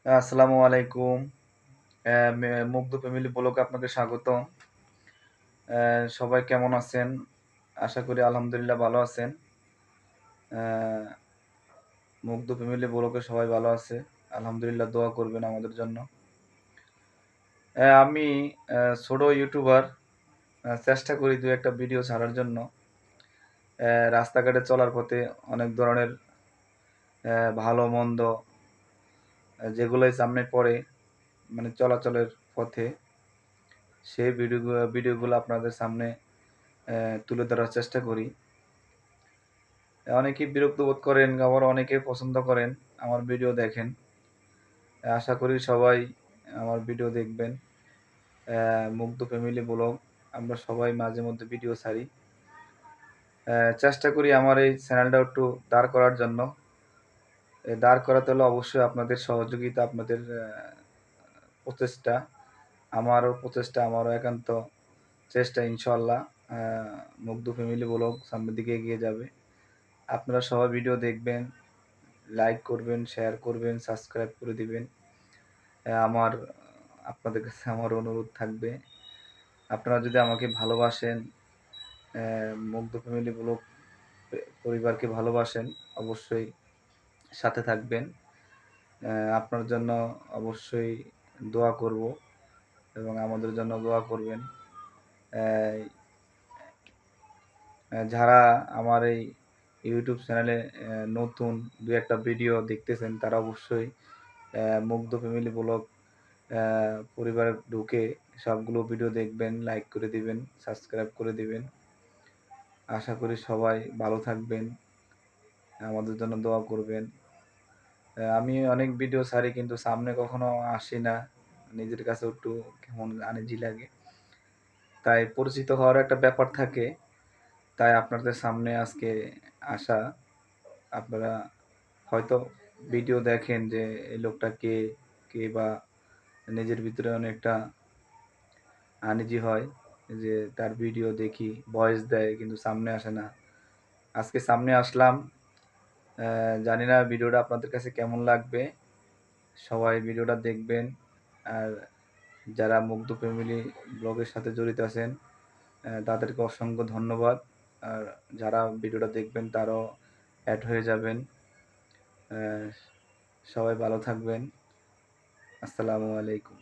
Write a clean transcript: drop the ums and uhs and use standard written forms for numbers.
আসসালামু আলাইকুম। মুগ্ধ ফ্যামিলি ব্লগে আপনাকে স্বাগতম। সবাই কেমন আছেন? আশা করি আলহামদুলিল্লাহ ভালো আছেন। অ্যা মুগ্ধ ফ্যামিলি ব্লগে সবাই ভালো আছে। আলহামদুলিল্লাহ দোয়া করবেন আমাদের জন্য। আমি ছোট ইউটিউবার। চেষ্টা করি ২-১ টা ভিডিও ছাড়ার জন্য। রাস্তাঘাটে চলার পথে অনেক ধরনের ভালো-মন্দ যেগুলোই সামনে পড়ে মানে চলাচলের পথে সেই ভিডিওগুলো আপনাদের সামনে তুলে ধরার চেষ্টা করি। অনেকেই বিরক্ত বোধ করেন, আবার অনেকে পছন্দ করেন, আমার ভিডিও দেখেন। আশা করি সবাই আমার ভিডিও দেখবেন। মুগ্ধ ফ্যামিলি ব্লগ আমরা সবাই মাঝে মধ্যে ভিডিও ছাড়ি। চেষ্টা করি আমার এই চ্যানেলটাও একটু দাঁড় করার জন্য। দাঁড় করাতে হলে অবশ্যই আপনাদের সহযোগিতা, আপনাদের প্রচেষ্টা, আমারও প্রচেষ্টা, আমারও একান্ত চেষ্টা ইনশাআল্লাহ আ মুগ্ধ ফ্যামিলি ব্লগ সামনের দিকে এগিয়ে যাবে। আপনারা সবাই ভিডিও দেখবেন, লাইক করবেন, শেয়ার করবেন, সাবস্ক্রাইব করে দিবেন। আমার আপনাদের কাছে আমার অনুরোধ থাকবে। আপনারা যদি আমাকে ভালোবাসেন, মুগ্ধ ফ্যামিলি ব্লগ পরিবারকে ভালোবাসেন, অবশ্যই সাথে থাকবেন। আপনার জন্য অবশ্যই দোয়া করব এবং আমাদের জন্য দোয়া করবেন। অ্যা যারা আমার এই ইউটিউব চ্যানেলে নতুন ২-১ টা ভিডিও দেখতেছেন তারা অবশ্যই মুগ্ধ ফ্যামিলি ব্লগ অ্যা পরিবারে ঢুকে সবগুলো ভিডিও দেখবেন, লাইক করে দিবেন, সাবস্ক্রাইব করে দিবেন। আশা করি সবাই ভালো থাকবেন। আমাদের জন্য দোয়া করবেন। আমি অনেক ভিডিও ছাড়ি কিন্তু সামনে কখনো আসি না। নিজের কাছেও একটু কেমন আনইজি লাগে। তাই পরিচিত হওয়ার একটা ব্যাপার থাকে। তাই আপনাদের সামনে আজকে আসা। আপনারা হয়তো ভিডিও দেখেন যে এই লোকটা কে, কে বা নিজের ভিতরে অনেকটা আনইজি হয় যে তার ভিডিও দেখি, ভয়েস দেয় কিন্তু সামনে আসে না। আজকে সামনে আসলাম। জানি না ভিডিওটা আপনাদের কাছে কেমন লাগবে। সবাই ভিডিওটা দেখবেন। আর যারা মুগ্ধ ফ্যামিলি ব্লগের সাথে জড়িত আছেন তাদেরকে অসংখ্য ধন্যবাদ। আর যারা ভিডিওটা দেখবেন তারাও এড হয়ে যাবেন। অ্যা সবাই ভালো থাকবেন। আসসালামু আলাইকুম।